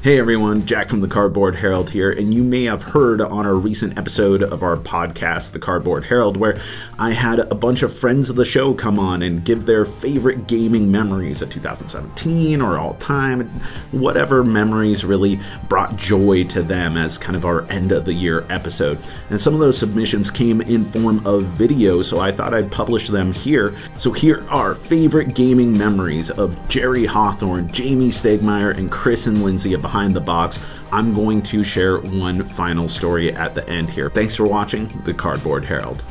Hey everyone, Jack from the Cardboard Herald here, and you may have heard on a recent episode of our podcast, The Cardboard Herald, where I had a bunch of friends of the show come on and give their favorite gaming memories of 2017 or all time, whatever memories really brought joy to them as kind of our end of the year episode. And some of those submissions came in form of video, so I thought I'd publish them here. So here are favorite gaming memories of Jerry Hawthorne, Jamey Stegmaier, and Chris and Lindsay of Behind the Box. I'm going to share one final story at the end here. Thanks for watching The Cardboard Herald.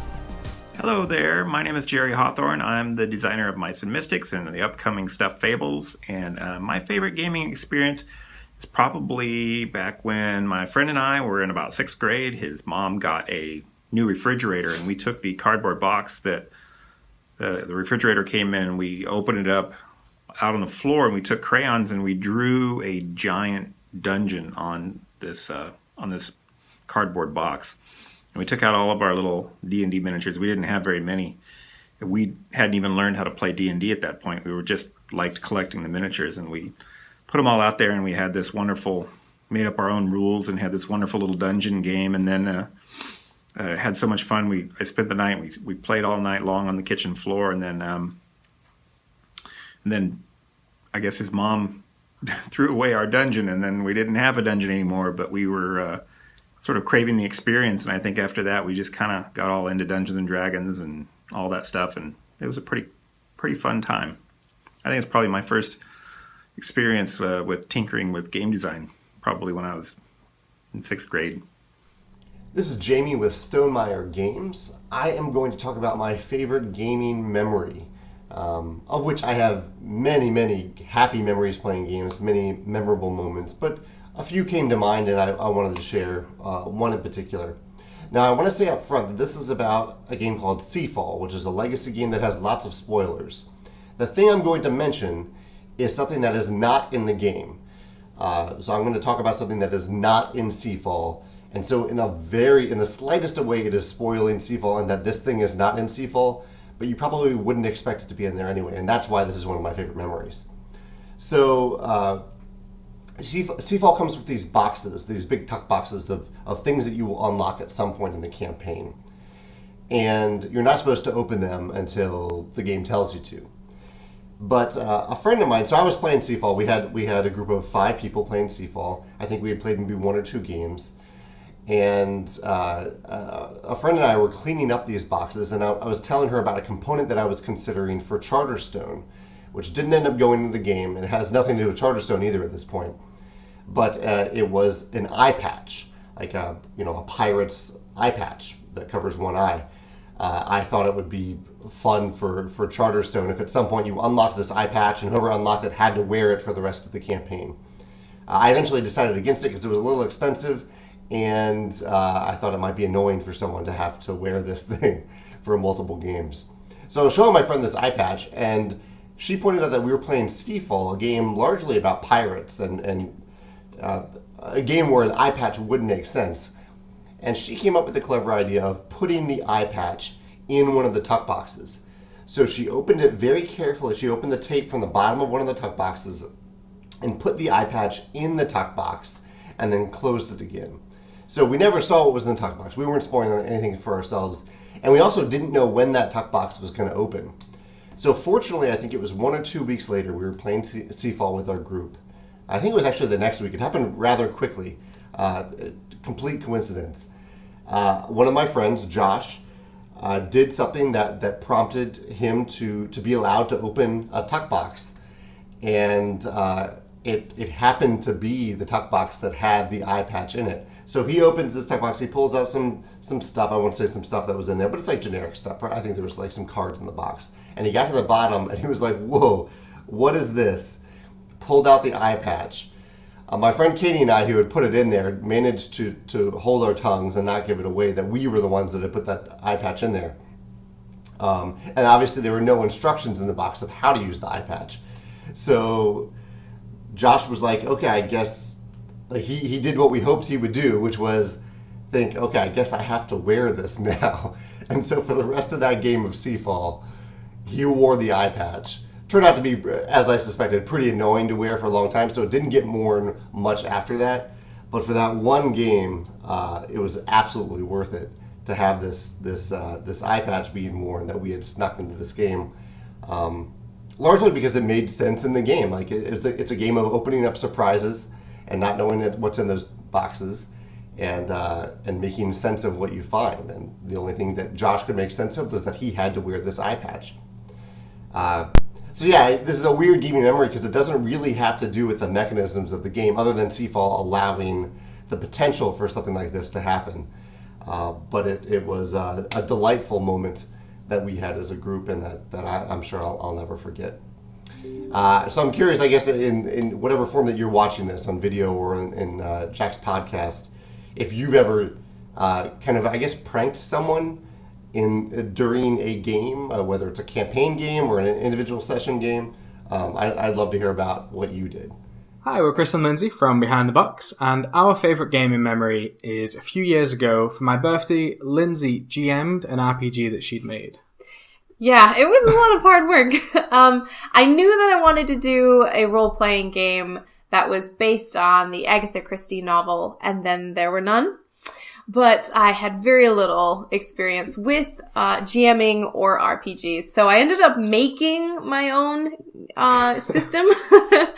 Hello there, my name is Jerry Hawthorne. I'm the designer of Mice and Mystics and the upcoming Stuffed Fables. And my favorite gaming experience is probably back when my friend and I were in about 6th grade. His mom got a new refrigerator, and we took the cardboard box that the refrigerator came in, and we opened it up out on the floor, and we took crayons and we drew a giant dungeon on this cardboard box. And we took out all of our little D&D miniatures. We didn't have very many. We hadn't even learned how to play D&D at that point. We were just liked collecting the miniatures, and we put them all out there, and we had this wonderful, made up our own rules and had this wonderful little dungeon game. And then had so much fun. I spent the night, we played all night long on the kitchen floor, and then I guess his mom threw away our dungeon, and then we didn't have a dungeon anymore, but we were sort of craving the experience. And I think after that, we just kind of got all into Dungeons and Dragons and all that stuff. And it was a pretty fun time. I think it's probably my first experience with tinkering with game design, probably when I was in 6th grade. This is Jamey with Stegmaier Games. I am going to talk about my favorite gaming memory, of which I have many, many happy memories playing games, many memorable moments, but a few came to mind, and I wanted to share one in particular. Now, I want to say up front that this is about a game called Seafall, which is a legacy game that has lots of spoilers. The thing I'm going to mention is something that is not in the game. So I'm going to talk about something that is not in Seafall. And so in the slightest of way, it is spoiling Seafall, and that this thing is not in Seafall, but you probably wouldn't expect it to be in there anyway, and that's why this is one of my favorite memories. So Seafall comes with these boxes, these big tuck boxes of things that you will unlock at some point in the campaign. And you're not supposed to open them until the game tells you to. But a friend of mine, so I was playing Seafall, we had a group of 5 people playing Seafall. I think we had played maybe 1 or 2 games. And a friend and I were cleaning up these boxes, and I was telling her about a component that I was considering for Charterstone, which didn't end up going into the game. It has nothing to do with Charterstone either at this point. But it was an eye patch, like a pirate's eye patch that covers one eye. I thought it would be fun for Charterstone if at some point you unlocked this eye patch, and whoever unlocked it had to wear it for the rest of the campaign. I eventually decided against it because it was a little expensive, and I thought it might be annoying for someone to have to wear this thing for multiple games. So I was showing my friend this eye patch, and she pointed out that we were playing Seafall, a game largely about pirates, and a game where an eye patch wouldn't make sense. And she came up with the clever idea of putting the eye patch in one of the tuck boxes. So she opened it very carefully. She opened the tape from the bottom of one of the tuck boxes and put the eye patch in the tuck box and then closed it again. So we never saw what was in the tuck box. We weren't spoiling anything for ourselves. And we also didn't know when that tuck box was going to open. So fortunately, I think it was 1 or 2 weeks later, we were playing Seafall with our group. I think it was actually the next week. It happened rather quickly. Complete coincidence. One of my friends, Josh, did something that prompted him to be allowed to open a tuck box. And it happened to be the tuck box that had the eye patch in it. So he opens this tuck box, he pulls out some stuff, I won't say some stuff that was in there, but it's like generic stuff. I think there was like some cards in the box. And he got to the bottom and he was like, whoa, what is this? Pulled out the eye patch. My friend Katie and I, who had put it in there, managed to hold our tongues and not give it away that we were the ones that had put that eye patch in there. And obviously there were no instructions in the box of how to use the eye patch. So Josh was like, okay, I guess he did what we hoped he would do, which was think, okay, I guess I have to wear this now. And so for the rest of that game of Seafall, he wore the eye patch, turned out to be, as I suspected, pretty annoying to wear for a long time. So it didn't get worn much after that. But for that one game, it was absolutely worth it to have this eye patch being worn that we had snuck into this game. Largely because it made sense in the game. Like it's a game of opening up surprises and not knowing what's in those boxes, and making sense of what you find. And the only thing that Josh could make sense of was that he had to wear this eye patch. So yeah, this is a weird gaming memory because it doesn't really have to do with the mechanisms of the game, other than Seafall allowing the potential for something like this to happen. But it was a delightful moment that we had as a group, and that I'm sure I'll never forget. So I'm curious, I guess, in whatever form that you're watching this, on video or in Jack's podcast, if you've ever kind of, I guess, pranked someone during a game, whether it's a campaign game or an individual session game. I'd love to hear about what you did. Hi, we're Chris and Lindsay from Behind the Box, and our favourite gaming memory is a few years ago, for my birthday, Lindsay GM'd an RPG that she'd made. Yeah, it was a lot of hard work. I knew that I wanted to do a role-playing game that was based on the Agatha Christie novel, And Then There Were None. But I had very little experience with GMing or RPGs, so I ended up making my own system.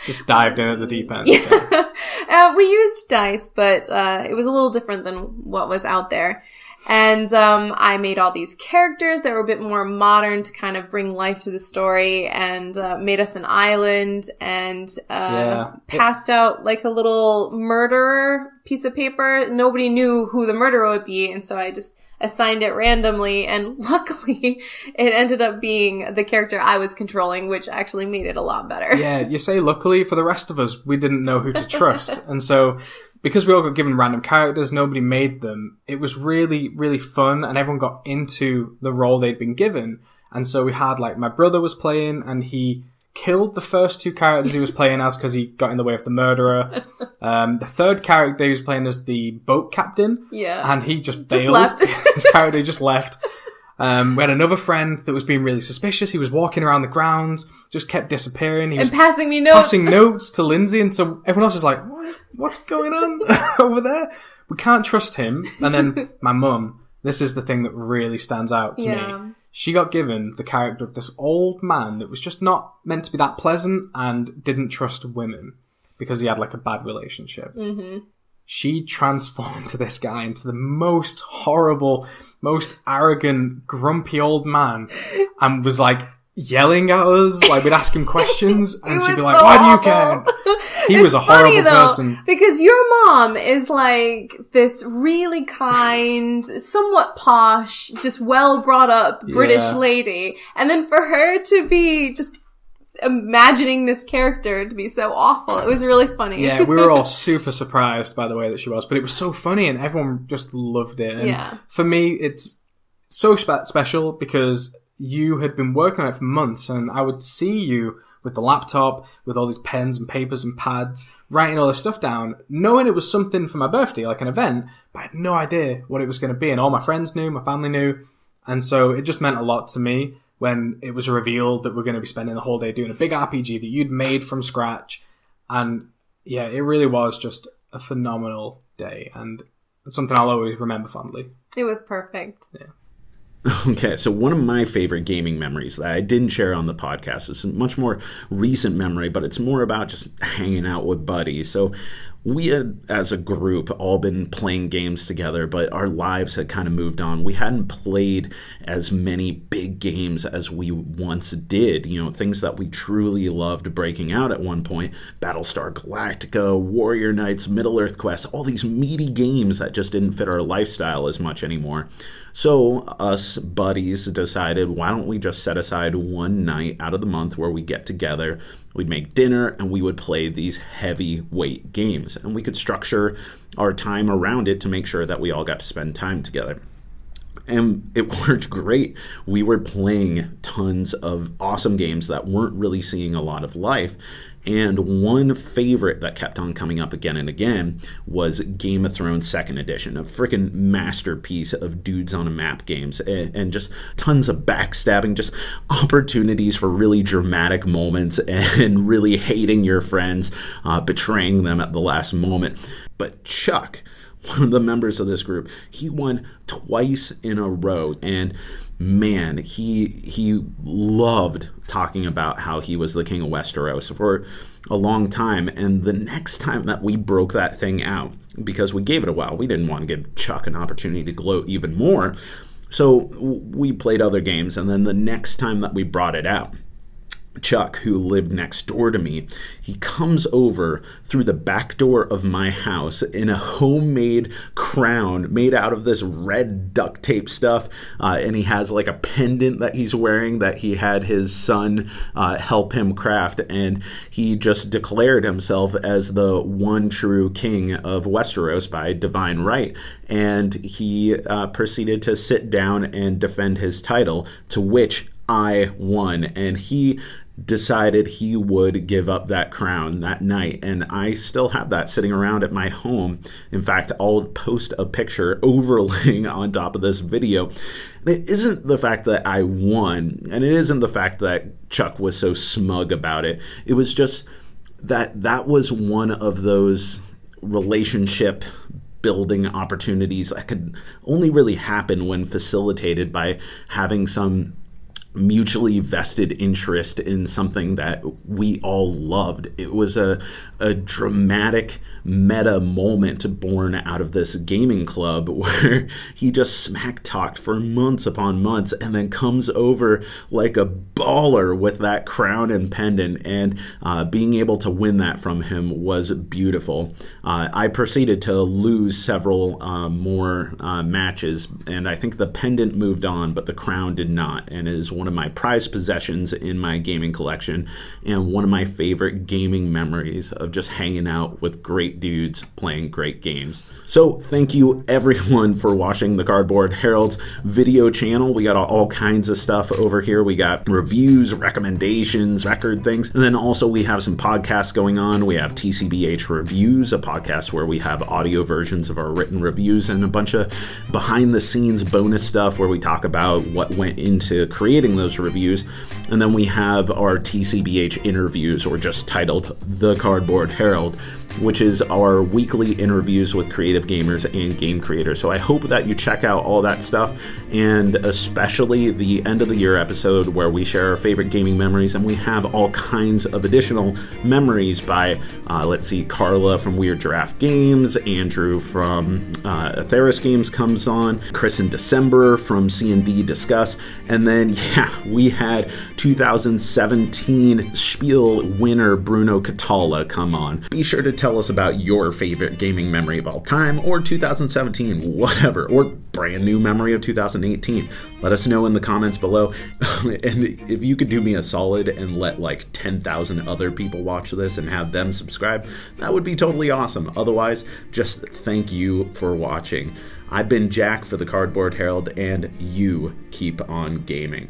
Just dived in at the deep end. Yeah. We used dice, but it was a little different than what was out there. And I made all these characters that were a bit more modern to kind of bring life to the story, and made us an island, and passed out like a little murderer piece of paper. Nobody knew who the murderer would be, and so I just assigned it randomly, and luckily it ended up being the character I was controlling, which actually made it a lot better. Yeah, you say luckily. For the rest of us, we didn't know who to trust. And so, because we all got given random characters, nobody made them, it was really, really fun, and everyone got into the role they'd been given. And so we had, like, my brother was playing, and he killed the first two characters he was playing as because he got in the way of the murderer. The third character he was playing as the boat captain. Yeah. And he just Just bailed. left. His character just left. We had another friend that was being really suspicious. He was walking around the grounds, just kept disappearing. He was passing me notes. Passing notes to Lindsay, and so everyone else is like, what's going on over there? We can't trust him. And then my mum, this is the thing that really stands out to me. She got given the character of this old man that was just not meant to be that pleasant and didn't trust women because he had like a bad relationship. Mm-hmm. She transformed this guy into the most horrible, most arrogant, grumpy old man, and was like yelling at us, like we'd ask him questions, and she'd be like, "Why do you care?" He was a horrible person. Because your mom is like this really kind, somewhat posh, just well brought up British lady, and then for her to be just imagining this character to be so awful, it was really funny. Yeah, we were all super surprised by the way that she was, but it was so funny and everyone just loved it. And for me, it's so special because you had been working on it for months, and I would see you with the laptop, with all these pens and papers and pads, writing all this stuff down, knowing it was something for my birthday, like an event, but I had no idea what it was going to be. And all my friends knew, my family knew, and so it just meant a lot to me when it was revealed that we're going to be spending the whole day doing a big RPG that you'd made from scratch. And yeah, it really was just a phenomenal day, and it's something I'll always remember fondly. It was perfect. Yeah. Okay, so one of my favorite gaming memories that I didn't share on the podcast is a much more recent memory, but it's more about just hanging out with buddies. So we had, as a group, all been playing games together, but our lives had kind of moved on. We hadn't played as many big games as we once did, you know, things that we truly loved breaking out at one point. Battlestar Galactica, Warrior Knights, Middle-earth Quest, all these meaty games that just didn't fit our lifestyle as much anymore. So us buddies decided, why don't we just set aside one night out of the month where we get together, we'd make dinner, and we would play these heavyweight games. And we could structure our time around it to make sure that we all got to spend time together. And it worked great. We were playing tons of awesome games that weren't really seeing a lot of life. And one favorite that kept on coming up again and again was Game of Thrones 2nd Edition, a freaking masterpiece of dudes on a map games, and just tons of backstabbing, just opportunities for really dramatic moments and really hating your friends, betraying them at the last moment. But Chuck, one of the members of this group, he won twice in a row, and man, he loved talking about how he was the king of Westeros for a long time. And the next time that we broke that thing out, because we gave it a while, we didn't want to give Chuck an opportunity to gloat even more, so we played other games. And then the next time that we brought it out, Chuck, who lived next door to me, he comes over through the back door of my house in a homemade crown made out of this red duct tape stuff, and he has like a pendant that he's wearing that he had his son help him craft, and he just declared himself as the one true king of Westeros by divine right, and he proceeded to sit down and defend his title, to which I won, and he decided he would give up that crown that night, and I still have that sitting around at my home. In fact, I'll post a picture overlaying on top of this video. It isn't the fact that I won, and it isn't the fact that Chuck was so smug about it. It was just that was one of those relationship building opportunities that could only really happen when facilitated by having some mutually vested interest in something that we all loved. It was a dramatic meta moment born out of this gaming club where he just smack talked for months upon months and then comes over like a baller with that crown and pendant, and being able to win that from him was beautiful. I proceeded to lose several more matches, and I think the pendant moved on, but the crown did not, and is one of my prized possessions in my gaming collection, and one of my favorite gaming memories of just hanging out with great dudes playing great games. So thank you everyone for watching the Cardboard Herald's video channel. We got all kinds of stuff over here. We got reviews, recommendations, record things, and then also we have some podcasts going on. We have TCbH Reviews, a podcast where we have audio versions of our written reviews, and a bunch of behind the scenes bonus stuff where we talk about what went into creating those reviews. And then we have our TCbH interviews, or just titled The Cardboard Herald, which is our weekly interviews with creative gamers and game creators. So I hope that you check out all that stuff, and especially the end of the year episode where we share our favorite gaming memories, and we have all kinds of additional memories by, Carla from Weird Giraffe Games, Andrew from Atheros Games comes on, Chris in December from C&D Discuss, and then, we had 2017 Spiel winner Bruno Catala come on. Be sure to tell us about your favorite gaming memory of all time, or 2017, whatever, or brand new memory of 2018. Let us know in the comments below. And if you could do me a solid and let like 10,000 other people watch this and have them subscribe, that would be totally awesome. Otherwise, just thank you for watching. I've been Jack for the Cardboard Herald, and you keep on gaming.